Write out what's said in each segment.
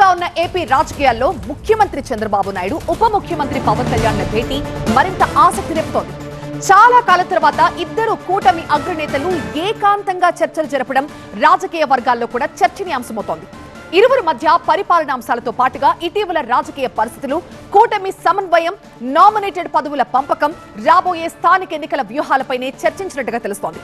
గా ఉన్న ఏపీ రాజకీయాల్లో ముఖ్యమంత్రి చంద్రబాబు నాయుడు ఉప ముఖ్యమంత్రి పవన్ కళ్యాణ్ భేటీ మరింత ఆసక్తి రేపుతోంది. చాలా కాలం తర్వాత ఇద్దరు కూటమి అగ్రనేతలు ఏకాంతంగా చర్చలు జరపడం రాజకీయ వర్గాల్లో కూడా చర్చనీయాంశమవుతోంది. ఇరువురి మధ్య పరిపాలనాంశాలతో పాటుగా ఇటీవల రాజకీయ పరిస్థితులు, కూటమి సమన్వయం, నామినేటెడ్ పదవుల పంపకం, రాబోయే స్థానిక ఎన్నికల వ్యూహాలపైనే చర్చించినట్టుగా తెలుస్తోంది.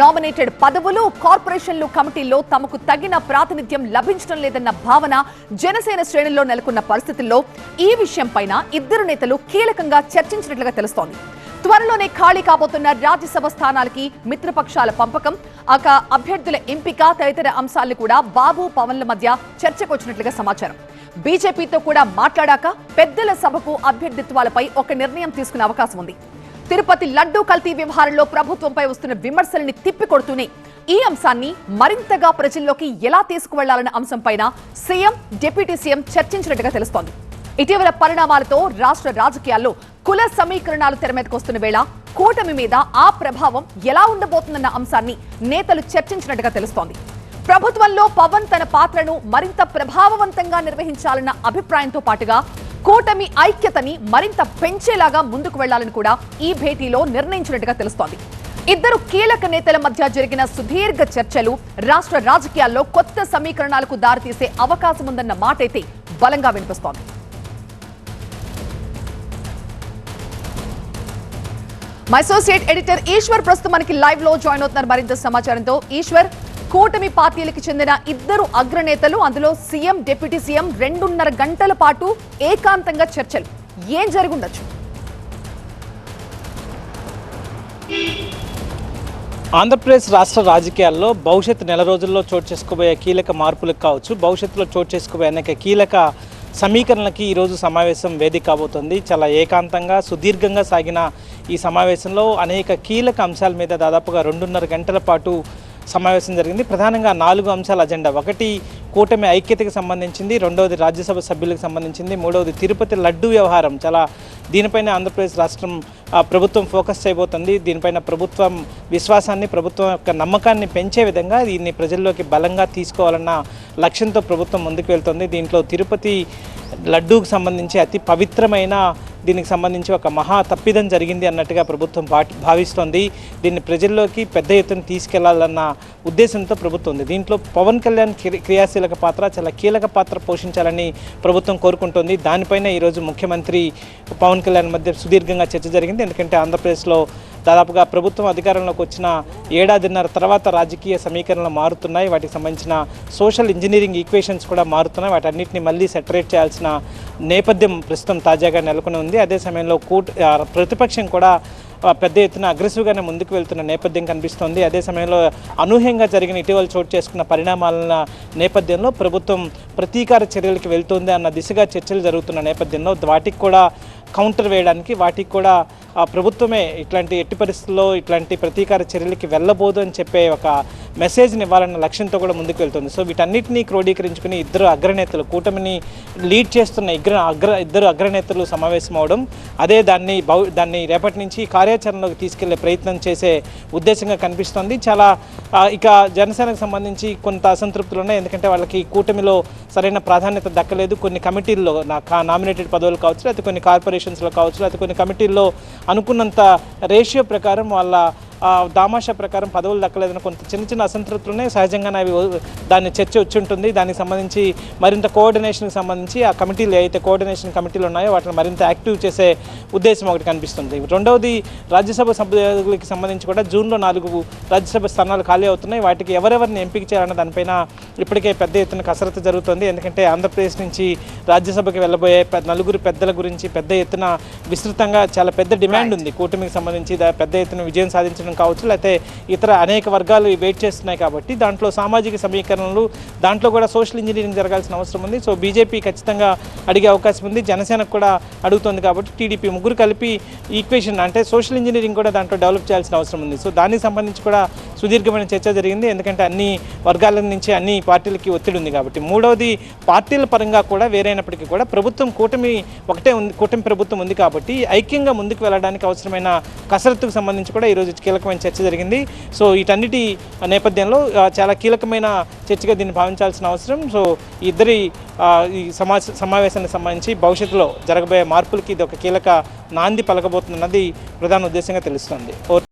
నామినేటెడ్ పదవులు, కార్పొరేషన్లు, కమిటీల్లో తమకు తగిన ప్రాతినిధ్యం లభించడం లేదన్న భావన జనసేన శ్రేణుల్లో నెలకొన్న పరిస్థితుల్లో ఈ విషయంపైన ఇద్దరు నేతలు కీలకంగా చర్చించినట్లుగా తెలుస్తోంది. త్వరలోనే ఖాళీ కాబోతున్న రాజ్యసభ స్థానాలకి మిత్రపక్షాల పంపకం, అభ్యర్థుల ఎంపిక తదితర అంశాలను కూడా బాబు పవన్ల మధ్య చర్చకు వచ్చినట్లుగా సమాచారం. బీజేపీతో కూడా మాట్లాడాక పెద్దల సభకు అభ్యర్థిత్వాలపై ఒక నిర్ణయం తీసుకునే అవకాశం ఉంది. తిరుపతి లడ్డూ కల్తీ వ్యవహారంలో ప్రభుత్వంపై వస్తున్న విమర్శల్ని తిప్పికొడుతూనే ఈ అంశాన్ని మరింతగా ప్రజల్లోకి ఎలా తీసుకువెళ్లాలన్న అంశంపైన సీఎం, డిప్యూటీ సీఎం చర్చించినట్టుగా తెలుస్తోంది. ఇటీవల పరిణామాలతో రాష్ట్ర రాజకీయాల్లో కుల సమీకరణాలు తెరమీదకొస్తున్న వేళ కూటమి మీద ఆ ప్రభావం ఎలా ఉండబోతుందన్న అంశాన్ని నేతలు చర్చించినట్టుగా తెలుస్తోంది. ప్రభుత్వంలో పవన్ తన పాత్రను మరింత ప్రభావవంతంగా నిర్వహించాలన్న అభిప్రాయంతో పాటుగా కూటమి ఐక్యతని మరింత పెంచేలాగా ముందుకు వెళ్లాలని కూడా ఈ భేటీలో నిర్ణయించినట్టుగా తెలుస్తోంది. ఇద్దరు కీలక నేతల మధ్య జరిగిన సుదీర్ఘ చర్చలు రాష్ట్ర రాజకీయాల్లో కొత్త సమీకరణాలకు దారితీసే అవకాశం ఉందన్న మాటైతే బలంగా వినిపిస్తోంది. మై అసోసియేట్ ఎడిటర్ ఈశ్వర్ ప్రస్తుతం మనకి లైవ్ లో జాయిన్ అవుతున్నారు మరింత సమాచారంతో. ఈశ్వర్, కూటమి పార్టీలకు చెందిన ఇద్దరు అగ్రనేతలు, అందులో సీఎం, డిప్యూటీ సీఎం 2.5 గంటల పాటు ఏకాంతంగా చర్చలు. ఏం జరుగుండొచ్చు? ఆంధ్రప్రదేశ్ రాష్ట్ర రాజకీయాల్లో భవిష్యత్తు నెల రోజుల్లో చోటు చేసుకోబోయే కీలక మార్పులకు కావచ్చు, భవిష్యత్తులో చోటు చేసుకోబోయే అనేక కీలక సమీకరణలకి ఈరోజు సమావేశం వేదిక కాబోతుంది. చాలా ఏకాంతంగా సుదీర్ఘంగా సాగిన ఈ సమావేశంలో అనేక కీలక అంశాల మీద దాదాపుగా 2.5 గంటల పాటు సమావేశం జరిగింది. ప్రధానంగా 4 అంశాల అజెండా. ఒకటి కూటమి ఐక్యతకి సంబంధించింది, రెండవది రాజ్యసభ సభ్యులకు సంబంధించింది, మూడవది తిరుపతి లడ్డు వ్యవహారం. దీనిపైన ఆంధ్రప్రదేశ్ రాష్ట్రం ప్రభుత్వం ఫోకస్ చేయబోతుంది. దీనిపైన ప్రభుత్వం విశ్వాసాన్ని, ప్రభుత్వం యొక్క నమ్మకాన్ని పెంచే విధంగా దీన్ని ప్రజల్లోకి బలంగా తీసుకోవాలన్న లక్ష్యంతో ప్రభుత్వం ముందుకు వెళ్తుంది. దీంట్లో తిరుపతి లడ్డూకు సంబంధించి అతి పవిత్రమైన దీనికి సంబంధించి ఒక మహా తప్పిదం జరిగింది అన్నట్టుగా ప్రభుత్వం భావిస్తోంది. దీన్ని ప్రజల్లోకి పెద్ద ఎత్తున తీసుకెళ్లాలన్న ఉద్దేశంతో ప్రభుత్వం ఉంది. దీంట్లో పవన్ కళ్యాణ్ క్రియాశీలక పాత్ర, చాలా కీలక పాత్ర పోషించాలని ప్రభుత్వం కోరుకుంటోంది. దానిపైన ఈరోజు ముఖ్యమంత్రి పవన్ కళ్యాణ్ మధ్య సుదీర్ఘంగా చర్చ జరిగింది. ఎందుకంటే ఆంధ్రప్రదేశ్లో దాదాపుగా ప్రభుత్వం అధికారంలోకి వచ్చిన 1.5 ఏడాది తర్వాత రాజకీయ సమీకరణలు మారుతున్నాయి. వాటికి సంబంధించిన సోషల్ ఇంజనీరింగ్ ఈక్వేషన్స్ కూడా మారుతున్నాయి. వాటన్నిటిని మళ్ళీ సెటరేట్ చేయాల్సిన నేపథ్యం ప్రస్తుతం తాజాగా నెలకొని ఉంది. అదే సమయంలో ప్రతిపక్షం కూడా పెద్ద ఎత్తున అగ్రెసివ్గానే ముందుకు వెళ్తున్న నేపథ్యం కనిపిస్తోంది. అదే సమయంలో అనూహ్యంగా జరిగిన ఇటీవల చోటు చేసుకున్న పరిణామాల నేపథ్యంలో ప్రభుత్వం ప్రతీకార చర్యలకు వెళ్తుంది అన్న దిశగా చర్చలు జరుగుతున్న నేపథ్యంలో వాటికి కూడా కౌంటర్ వేయడానికి, వాటికి కూడా ప్రభుత్వమే ఇట్లాంటి ఎట్టి పరిస్థితుల్లో ఇట్లాంటి ప్రతీకార చర్యలకి వెళ్ళబోదు అని చెప్పే ఒక మెసేజ్ని ఇవ్వాలన్న లక్ష్యంతో కూడా ముందుకు వెళ్తుంది. సో వీటన్నిటినీ క్రోడీకరించుకుని ఇద్దరు అగ్రనేతలు, కూటమిని లీడ్ చేస్తున్న ఇద్దరు అగ్రనేతలు సమావేశం అవడం, అదే దాన్ని రేపటి నుంచి కార్యాచరణలోకి తీసుకెళ్లే ప్రయత్నం చేసే ఉద్దేశంగా కనిపిస్తోంది. చాలా ఇక జనసేనకు సంబంధించి కొంత అసంతృప్తులు ఉన్నాయి. ఎందుకంటే వాళ్ళకి కూటమిలో సరైన ప్రాధాన్యత దక్కలేదు. కొన్ని కమిటీల్లో నామినేటెడ్ పదవులు కావచ్చు, లేకపోతే కొన్ని కార్పొరేషన్స్లో కావచ్చు, లేకపోతే కొన్ని కమిటీల్లో అనుకున్నంత రేషియో ప్రకారం వాళ్ళ దామాషా ప్రకారం పదవులు దక్కలేదని కొంత చిన్న అసంతృప్తులునే సహజంగానే అవి దాన్ని చర్చ వచ్చి ఉంటుంది. దానికి సంబంధించి మరింత కోఆర్డినేషన్కి సంబంధించి ఆ కమిటీలు ఏవైతే కోఆర్డినేషన్ కమిటీలు ఉన్నాయో వాటిని మరింత యాక్టివ్ చేసే ఉద్దేశం ఒకటి కనిపిస్తుంది. రెండవది రాజ్యసభ సభ్యులకి సంబంధించి కూడా జూన్లో 4 రాజ్యసభ స్థానాలు ఖాళీ అవుతున్నాయి. వాటికి ఎవరెవరిని ఎంపిక చేయాలన్న దానిపైన ఇప్పటికే పెద్ద ఎత్తున కసరత్తు జరుగుతుంది. ఎందుకంటే ఆంధ్రప్రదేశ్ నుంచి రాజ్యసభకి వెళ్ళబోయే 4 పెద్దల గురించి పెద్ద ఎత్తున విస్తృతంగా చాలా పెద్ద డిమాండ్ ఉంది. కూటమికి సంబంధించి పెద్ద ఎత్తున విజయం సాధించడం కావచ్చు, లేకపోతే ఇతర అనేక వర్గాలు వెయిట్ చేస్తున్నాయి. కాబట్టి దాంట్లో సామాజిక సమీకరణలు, దాంట్లో కూడా సోషల్ ఇంజనీరింగ్ జరగాల్సిన అవసరం ఉంది. సో బీజేపీ ఖచ్చితంగా అడిగే అవకాశం ఉంది, జనసేనకు కూడా అడుగుతుంది. కాబట్టి టీడీపీ ముగ్గురు కలిపి ఈక్వేషన్ అంటే సోషల్ ఇంజనీరింగ్ కూడా దాంట్లో డెవలప్ చేయాల్సిన అవసరం ఉంది. సో దానికి సంబంధించి కూడా సుదీర్ఘమైన చర్చ జరిగింది. ఎందుకంటే అన్ని వర్గాల నుంచి అన్ని పార్టీలకి ఒత్తిడి ఉంది కాబట్టి. మూడవది, పార్టీల పరంగా కూడా వేరైనప్పటికీ కూడా ప్రభుత్వం కూటమి ఒకటే ఉంది, కూటమి ప్రభుత్వం ఉంది కాబట్టి ఐక్యంగా ముందుకు వెళ్ళడానికి అవసరమైన కసరత్తుకు సంబంధించి కూడా ఈరోజు కీలకమైన చర్చ జరిగింది. సో వీటన్నిటి నేపథ్యంలో చాలా కీలకమైన చర్చగా దీన్ని భావించాల్సిన అవసరం. సో ఇద్దరి ఈ సమావేశానికి సంబంధించి భవిష్యత్తులో జరగబోయే మార్పులకి ఇది ఒక కీలక నాంది పలకబోతున్నది ప్రధాన ఉద్దేశంగా తెలుస్తోంది.